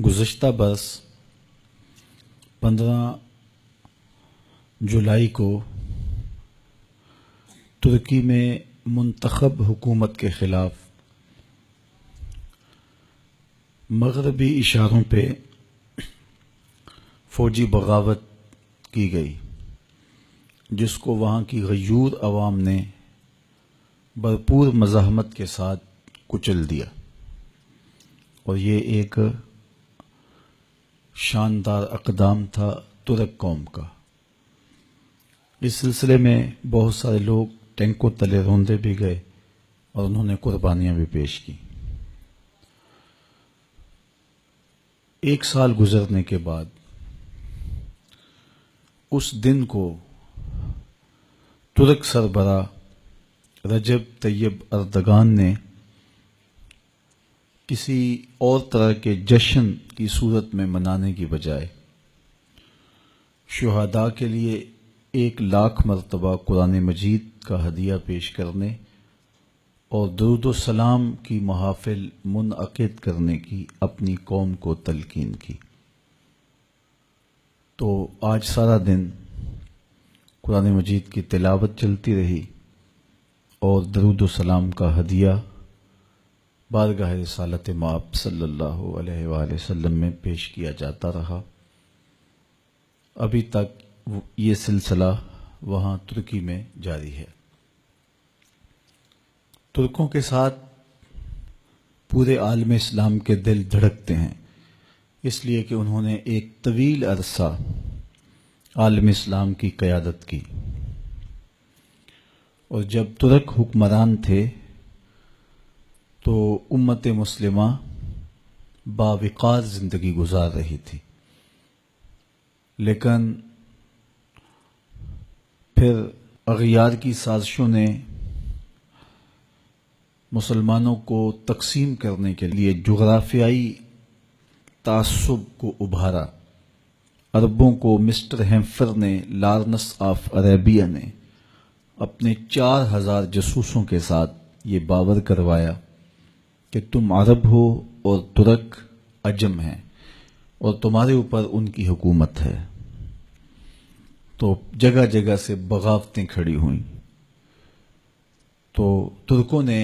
گزشتہ برس 15 جولائی کو ترکی میں منتخب حکومت کے خلاف مغربی اشاروں پہ فوجی بغاوت کی گئی، جس کو وہاں کی غیور عوام نے بھرپور مزاحمت کے ساتھ کچل دیا، اور یہ ایک شاندار اقدام تھا ترک قوم کا۔ اس سلسلے میں بہت سارے لوگ ٹینکوں تلے روندے بھی گئے اور انہوں نے قربانیاں بھی پیش کی۔ ایک سال گزرنے کے بعد اس دن کو ترک سربراہ رجب طیب اردگان نے کسی اور طرح کے جشن کی صورت میں منانے کی بجائے شہداء کے لیے 1,00,000 مرتبہ قرآن مجید کا ہدیہ پیش کرنے اور درود و سلام کی محافل منعقد کرنے کی اپنی قوم کو تلقین کی۔ تو آج سارا دن قرآن مجید کی تلاوت چلتی رہی اور درود و سلام کا ہدیہ بارگاہ رسالت مآب صلی اللہ علیہ وآلہ وسلم میں پیش کیا جاتا رہا۔ ابھی تک یہ سلسلہ وہاں ترکی میں جاری ہے۔ ترکوں کے ساتھ پورے عالم اسلام کے دل دھڑکتے ہیں، اس لیے کہ انہوں نے ایک طویل عرصہ عالم اسلام کی قیادت کی، اور جب ترک حکمران تھے تو امت مسلمہ باوقار زندگی گزار رہی تھی، لیکن پھر اغیار کی سازشوں نے مسلمانوں کو تقسیم کرنے کے لیے جغرافیائی تعصب کو ابھارا۔ عربوں کو مسٹر ہیمفر نے، لارنس آف عربیہ نے اپنے 4,000 جاسوسوں کے ساتھ یہ باور کروایا کہ تم عرب ہو اور ترک عجم ہیں اور تمہارے اوپر ان کی حکومت ہے۔ تو جگہ جگہ سے بغاوتیں کھڑی ہوئیں۔ تو ترکوں نے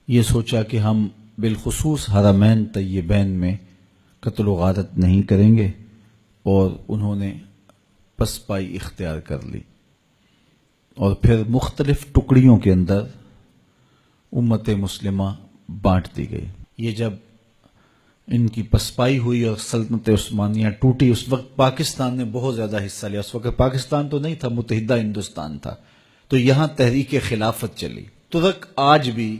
یہ سوچا کہ ہم بالخصوص حرمین طیبین میں قتل و غارت نہیں کریں گے، اور انہوں نے پسپائی اختیار کر لی، اور پھر مختلف ٹکڑیوں کے اندر امت مسلمہ بانٹ دی گئی۔ یہ جب ان کی پسپائی ہوئی اور سلطنت عثمانیہ ٹوٹی، اس وقت پاکستان نے بہت زیادہ حصہ لیا۔ اس وقت پاکستان تو نہیں تھا، متحدہ ہندوستان تھا، تو یہاں تحریک خلافت چلی۔ ترک آج بھی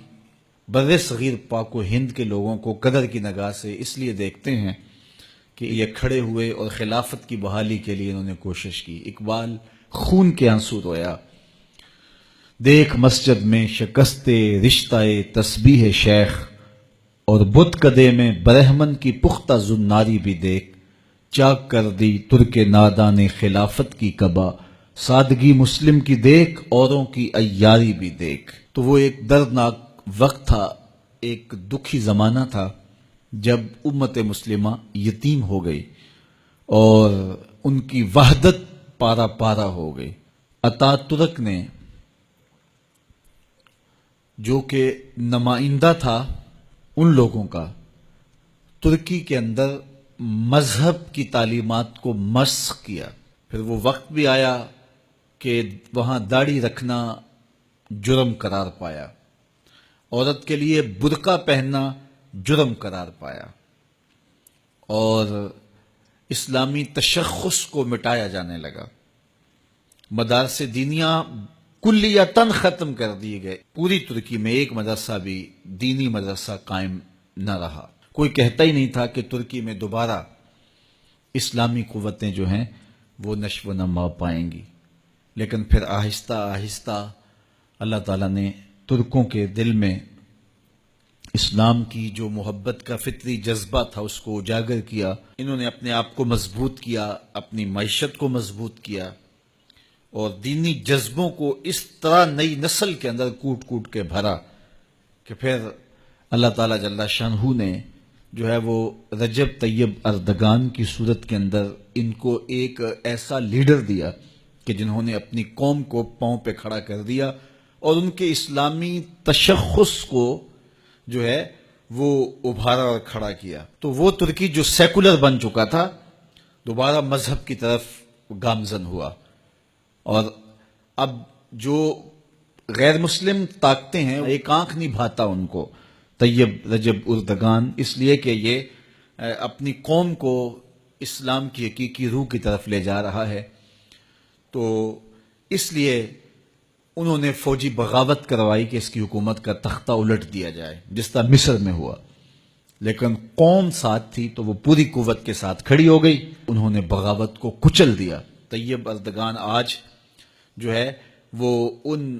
بر صغیر پاک و ہند کے لوگوں کو قدر کی نگاہ سے اس لیے دیکھتے ہیں کہ یہ کھڑے ہوئے اور خلافت کی بحالی کے لیے انہوں نے کوشش کی۔ اقبال خون کے آنسو رویا، دیکھ مسجد میں شکست رشتہ تسبیح شیخ، اور بت کدے میں برہمن کی پختہ زناری بھی دیکھ، چاک کر دی ترک نادان خلافت کی قبا، سادگی مسلم کی دیکھ اوروں کی عیاری بھی دیکھ۔ تو وہ ایک دردناک وقت تھا، ایک دکھی زمانہ تھا جب امت مسلمہ یتیم ہو گئی اور ان کی وحدت پارا پارا ہو گئی۔ اتا ترک نے، جو کہ نمائندہ تھا ان لوگوں کا، ترکی کے اندر مذہب کی تعلیمات کو مسخ کیا۔ پھر وہ وقت بھی آیا کہ وہاں داڑھی رکھنا جرم قرار پایا، عورت کے لیے برقع پہننا جرم قرار پایا، اور اسلامی تشخص کو مٹایا جانے لگا۔ مدارس دینیاں کلیتاً ختم کر دیے گئے۔ پوری ترکی میں ایک مدرسہ بھی دینی مدرسہ قائم نہ رہا۔ کوئی کہتا ہی نہیں تھا کہ ترکی میں دوبارہ اسلامی قوتیں جو ہیں وہ نشو و نما پائیں گی۔ لیکن پھر آہستہ آہستہ اللہ تعالیٰ نے ترکوں کے دل میں اسلام کی جو محبت کا فطری جذبہ تھا اس کو اجاگر کیا۔ انہوں نے اپنے آپ کو مضبوط کیا، اپنی معیشت کو مضبوط کیا، اور دینی جذبوں کو اس طرح نئی نسل کے اندر کوٹ کوٹ کے بھرا کہ پھر اللہ تعالیٰ جل شانہ نے جو ہے وہ رجب طیب اردگان کی صورت کے اندر ان کو ایک ایسا لیڈر دیا کہ جنہوں نے اپنی قوم کو پاؤں پہ کھڑا کر دیا اور ان کے اسلامی تشخص کو جو ہے وہ ابھارا اور کھڑا کیا. تو وہ ترکی جو سیکولر بن چکا تھا دوبارہ مذہب کی طرف گامزن ہوا، اور اب جو غیر مسلم طاقتیں ہیں ایک آنکھ نہیں بھاتا ان کو طیب رجب اردگان، اس لیے کہ یہ اپنی قوم کو اسلام کی حقیقی روح کی طرف لے جا رہا ہے. تو اس لیے انہوں نے فوجی بغاوت کروائی کہ اس کی حکومت کا تختہ الٹ دیا جائے، جس طرح مصر میں ہوا. لیکن قوم ساتھ تھی تو وہ پوری قوت کے ساتھ کھڑی ہو گئی، انہوں نے بغاوت کو کچل دیا. طیب اردگان آج جو ہے وہ ان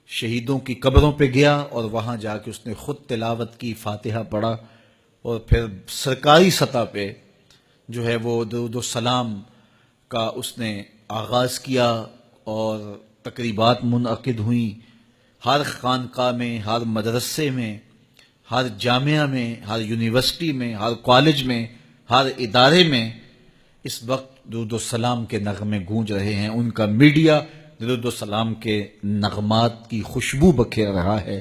شہیدوں کی قبروں پہ گیا اور وہاں جا کے اس نے خود تلاوت کی، فاتحہ پڑھا، اور پھر سرکاری سطح پہ جو ہے وہ درود و سلام کا اس نے آغاز کیا اور تقریبات منعقد ہوئیں. ہر خانقاہ میں، ہر مدرسے میں، ہر جامعہ میں، ہر یونیورسٹی میں، ہر کالج میں، ہر ادارے میں اس وقت درود و سلام کے نغمے گونج رہے ہیں. ان کا میڈیا درود و سلام کے نغمات کی خوشبو بکھیر رہا ہے.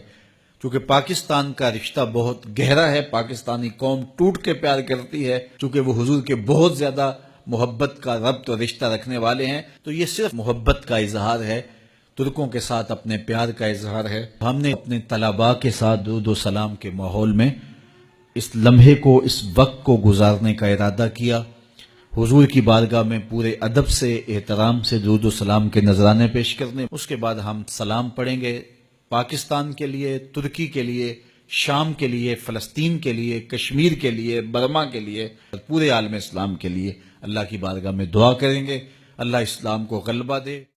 چونکہ پاکستان کا رشتہ بہت گہرا ہے، پاکستانی قوم ٹوٹ کے پیار کرتی ہے، چونکہ وہ حضور کے بہت زیادہ محبت کا ربط اور رشتہ رکھنے والے ہیں. تو یہ صرف محبت کا اظہار ہے، ترکوں کے ساتھ اپنے پیار کا اظہار ہے. ہم نے اپنے طلباء کے ساتھ درود و سلام کے ماحول میں اس لمحے کو، اس وقت کو گزارنے کا ارادہ کیا. حضور کی بارگاہ میں پورے ادب سے، احترام سے درود و سلام کے نذرانے پیش کرنے، اس کے بعد ہم سلام پڑھیں گے پاکستان کے لیے، ترکی کے لیے، شام کے لیے، فلسطین کے لیے، کشمیر کے لیے، برما کے لیے، اور پورے عالم اسلام کے لیے اللہ کی بارگاہ میں دعا کریں گے. اللہ اسلام کو غلبہ دے.